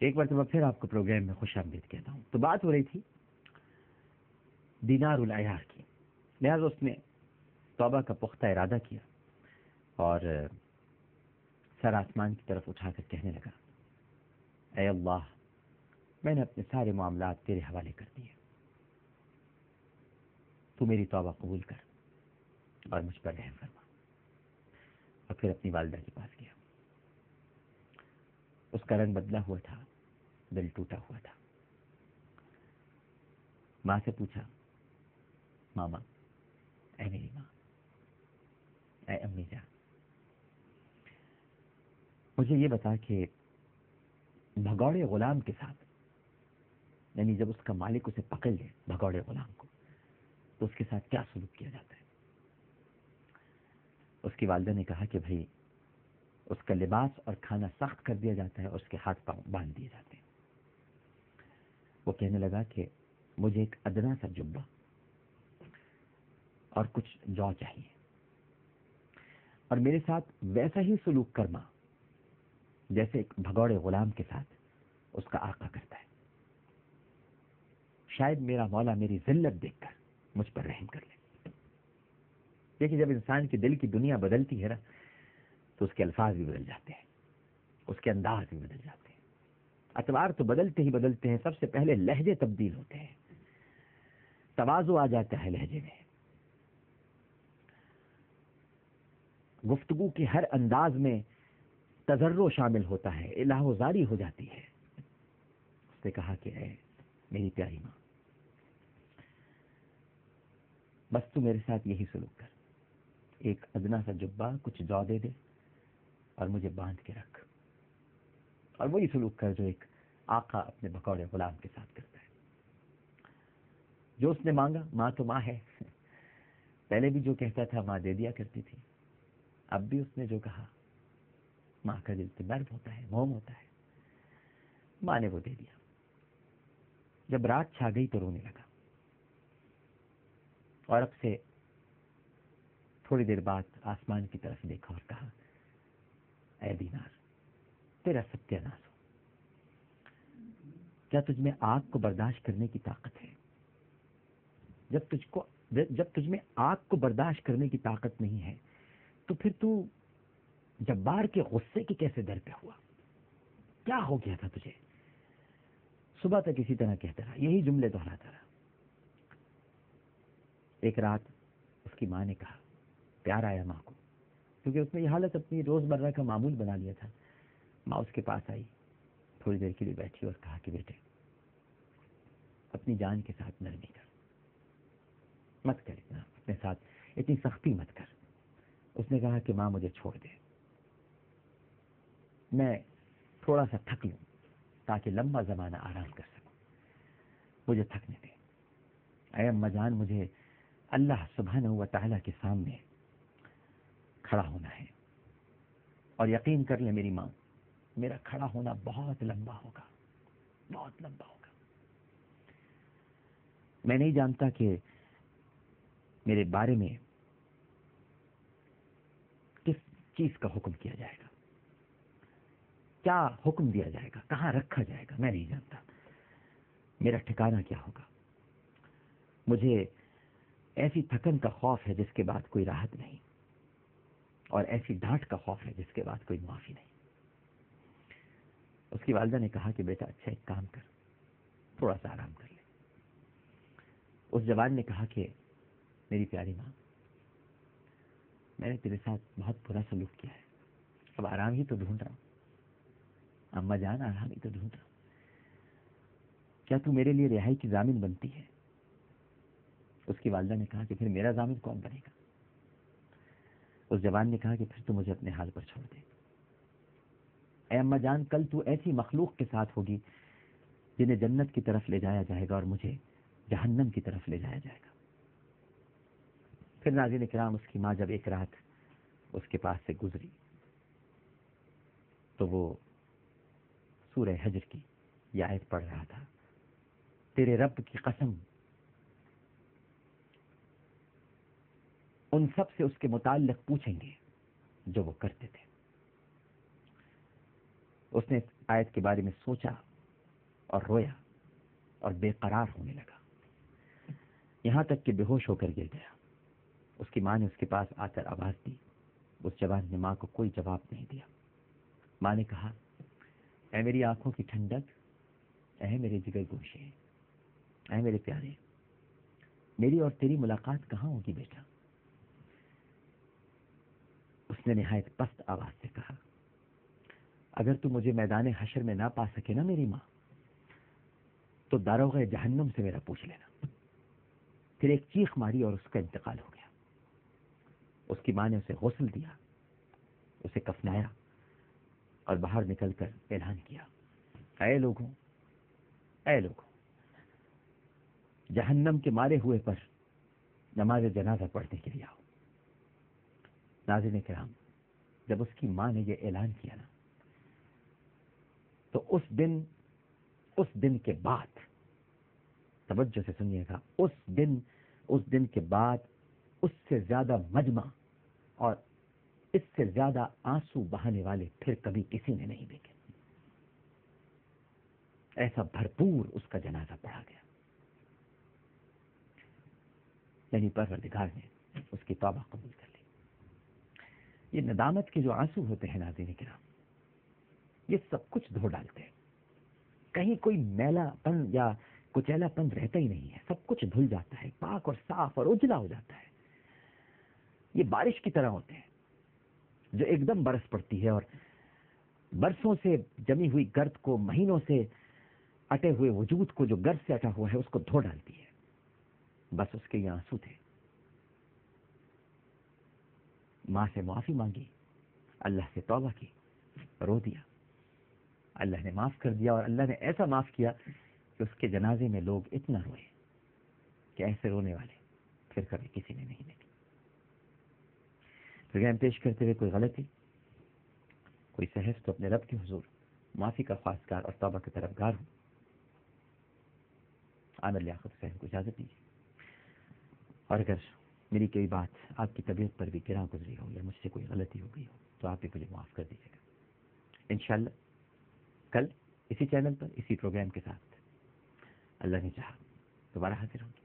ایک مرتبہ پھر آپ کو پروگرام میں خوش آمدید کہتا ہوں. تو بات ہو رہی تھی دینار العیار کی. لہٰذا اس نے توبہ کا پختہ ارادہ کیا اور سر آسمان کی طرف اٹھا کر کہنے لگا، اے اللہ، میں نے اپنے سارے معاملات تیرے حوالے کر دیے، تو میری توبہ قبول کر اور مجھ پر رحم فرما. اور پھر اپنی والدہ کے پاس گیا. اس کا رنگ بدلا ہوا تھا، دل ٹوٹا ہوا تھا. ماں سے پوچھا، ماما، اے میری ماں، اے امی جان، مجھے یہ بتا کہ بھگوڑے غلام کے ساتھ، یعنی جب اس کا مالک اسے پکڑ لے بھگوڑے غلام کو، تو اس کے ساتھ کیا سلوک کیا جاتا ہے؟ اس کی والدہ نے کہا کہ بھائی اس کا لباس اور کھانا سخت کر دیا جاتا ہے اور اس کے ہاتھ پاؤں باندھ دیے جاتے ہیں. وہ کہنے لگا کہ مجھے ایک ادنا سا جبہ اور کچھ جو چاہیے، اور میرے ساتھ ویسا ہی سلوک کرنا جیسے ایک بھگوڑے غلام کے ساتھ اس کا آقا کرتا ہے. شاید میرا مولا میری ذلت دیکھ کر مجھ پر رحم کر لے. دیکھیے، جب انسان کے دل کی دنیا بدلتی ہے نا، تو اس کے الفاظ بھی بدل جاتے ہیں، اس کے انداز بھی بدل جاتے ہیں. اطوار تو بدلتے ہی بدلتے ہیں. سب سے پہلے لہجے تبدیل ہوتے ہیں، تواضع آ جاتا ہے لہجے میں، گفتگو کے ہر انداز میں تضرع شامل ہوتا ہے، الہ و زاری ہو جاتی ہے. اس نے کہا کہ اے میری پیاری ماں، بس تو میرے ساتھ یہی سلوک کر، ایک ادنا سا جبہ، کچھ جو دے دے اور مجھے باندھ کے رکھ، اور وہی سلوک کر جو ایک آقا اپنے بھگوڑے غلام کے ساتھ کرتا ہے. جو اس نے مانگا، ماں تو ماں ہے، پہلے بھی جو کہتا تھا ماں دے دیا کرتی تھی، اب بھی اس نے جو کہا، ماں کا دل تو نرم ہوتا ہے، موم ہوتا ہے، ماں نے وہ دے دیا. جب رات چھا گئی تو رونے لگا، اور اب سے تھوڑی دیر بعد آسمان کی طرف دیکھا اور کہا، اے دینار، تیرا ستیہ ناش ہو. کیا تجھ میں آگ کو برداشت کرنے کی طاقت ہے؟ جب تجھ میں آگ کو برداشت کرنے کی طاقت نہیں ہے تو پھر تو جبار کے غصے کے کیسے در پہ ہوا؟ کیا ہو گیا تھا تجھے؟ صبح تک اسی طرح کہتا رہا، یہی جملے دہراتا رہا. ایک رات اس کی ماں نے کہا، پیار آیا ماں کو، کیونکہ اس نے یہ حالت اپنی روزمرہ کا معمول بنا لیا تھا. ماں اس کے پاس آئی، تھوڑی دیر کے لیے بیٹھی اور کہا کہ بیٹے، اپنی جان کے ساتھ نرمی کر، مت کر اتنا، اپنے ساتھ اتنی سختی مت کر. اس نے کہا کہ ماں مجھے چھوڑ دے، میں تھوڑا سا تھک لوں تاکہ لمبا زمانہ آرام کر سکوں، مجھے تھکنے دے. اے اماں جان، مجھے اللہ سبحانہ و تعالیٰ کے سامنے کھڑا ہونا ہے، اور یقین کر لے میری ماں، میرا کھڑا ہونا بہت لمبا ہوگا، بہت لمبا ہوگا. میں نہیں جانتا کہ میرے بارے میں کس چیز کا حکم کیا جائے گا، کیا حکم دیا جائے گا، کہاں رکھا جائے گا، میں نہیں جانتا. میرا ٹھکانہ کیا ہوگا؟ مجھے ایسی تھکن کا خوف ہے جس کے بعد کوئی راحت نہیں، اور ایسی ڈانٹ کا خوف ہے جس کے بعد کوئی معافی نہیں. اس کی والدہ نے کہا کہ بیٹا اچھا ایک کام کر، تھوڑا سا آرام کر لے. اس جوان نے کہا کہ میری پیاری ماں، میں نے تیرے ساتھ بہت برا سلوک کیا ہے، اب آرام ہی تو ڈھونڈ رہا ہوں. اماں جان، آرام ہی تو ڈھونڈ رہا ہوں، کیا تو میرے لیے رہائی کی ضامن بنتی ہے؟ اس کی والدہ نے کہا کہ پھر میرا ضامن کون بنے گا؟ اس جوان نے کہا کہ پھر تو مجھے اپنے حال پر چھوڑ دے. اے اماں جان، کل تو ایسی مخلوق کے ساتھ ہوگی جنہیں جنت کی طرف لے جایا جائے گا اور مجھے جہنم کی طرف لے جایا جائے گا. پھر ناظرین کرام، اس کی ماں جب ایک رات اس کے پاس سے گزری تو وہ سورہ حجر کی یہ آیت پڑھ رہا تھا، تیرے رب کی قسم، ان سب سے اس کے متعلق پوچھیں گے جو وہ کرتے تھے. اس نے آیت کے بارے میں سوچا اور رویا اور بے قرار ہونے لگا، یہاں تک کہ بے ہوش ہو کر گر گیا۔ اس کی ماں نے اس کے پاس آ کر آواز دی، اس جوان نے ماں کو کوئی جواب نہیں دیا۔ ماں نے کہا، اے میری آنکھوں کی ٹھنڈک، اے میرے جگر گوشے، اے میرے پیارے، میری اور تیری ملاقات کہاں ہوگی بیٹا؟ اس نے نہایت پست آواز سے کہا، اگر تو مجھے میدان حشر میں نہ پا سکے نا میری ماں، تو داروغ جہنم سے میرا پوچھ لینا۔ پھر ایک چیخ ماری اور اس کا انتقال ہو گیا۔ اس کی ماں نے اسے غسل دیا، اسے کفنایا اور باہر نکل کر اعلان کیا، اے لوگوں، اے لوگوں، جہنم کے مارے ہوئے پر نماز جنازہ پڑھنے کے لیے آؤ۔ ناظرین کرام، جب اس کی ماں نے یہ اعلان کیا نا، تو اس دن کے بعد، توجہ سے سنیے گا، اس دن کے بعد اس سے زیادہ مجمع اور اس سے زیادہ آنسو بہانے والے پھر کبھی کسی نے نہیں دیکھے۔ ایسا بھرپور اس کا جنازہ پڑھا گیا، یعنی پروردگار نے اس کی توبہ قبول کر لی۔ یہ ندامت کے جو آنسو ہوتے ہیں ناظرین کرام، یہ سب کچھ دھو ڈالتے ہیں، کہیں کوئی میلا پن یا کچیلا پن رہتا ہی نہیں ہے، سب کچھ دھل جاتا ہے، پاک اور صاف اور اجلا ہو جاتا ہے۔ یہ بارش کی طرح ہوتے ہیں جو ایک دم برس پڑتی ہے اور برسوں سے جمی ہوئی گرد کو، مہینوں سے اٹے ہوئے وجود کو، جو گرد سے اٹا ہوا ہے، اس کو دھو ڈالتی ہے۔ بس اس کے یہ آنسو تھے۔ ماں سے معافی مانگی، اللہ سے توبہ کی، رو دیا، اللہ نے معاف کر دیا، اور اللہ نے ایسا معاف کیا کہ اس کے جنازے میں لوگ اتنا روئے کہ ایسے رونے والے پھر کبھی کسی نے نہیں دیکھے۔ پروگرام پیش کرتے ہوئے کوئی غلطی، کوئی سہز تو اپنے رب کے حضور معافی کا خواستگار اور توبہ کے طلبگار ہوں۔ عامر لیاقت حسین کو اجازت دیجیے، اور اگر میری کوئی بات آپ کی طبیعت پر بھی گراں گزری ہو یا مجھ سے کوئی غلطی ہو گئی ہو تو آپ بھی مجھے معاف کر دیجیے گا۔ انشاءاللہ کل اسی چینل پر اسی پروگرام کے ساتھ اللہ نے چاہا دوبارہ حاضر ہوں گے۔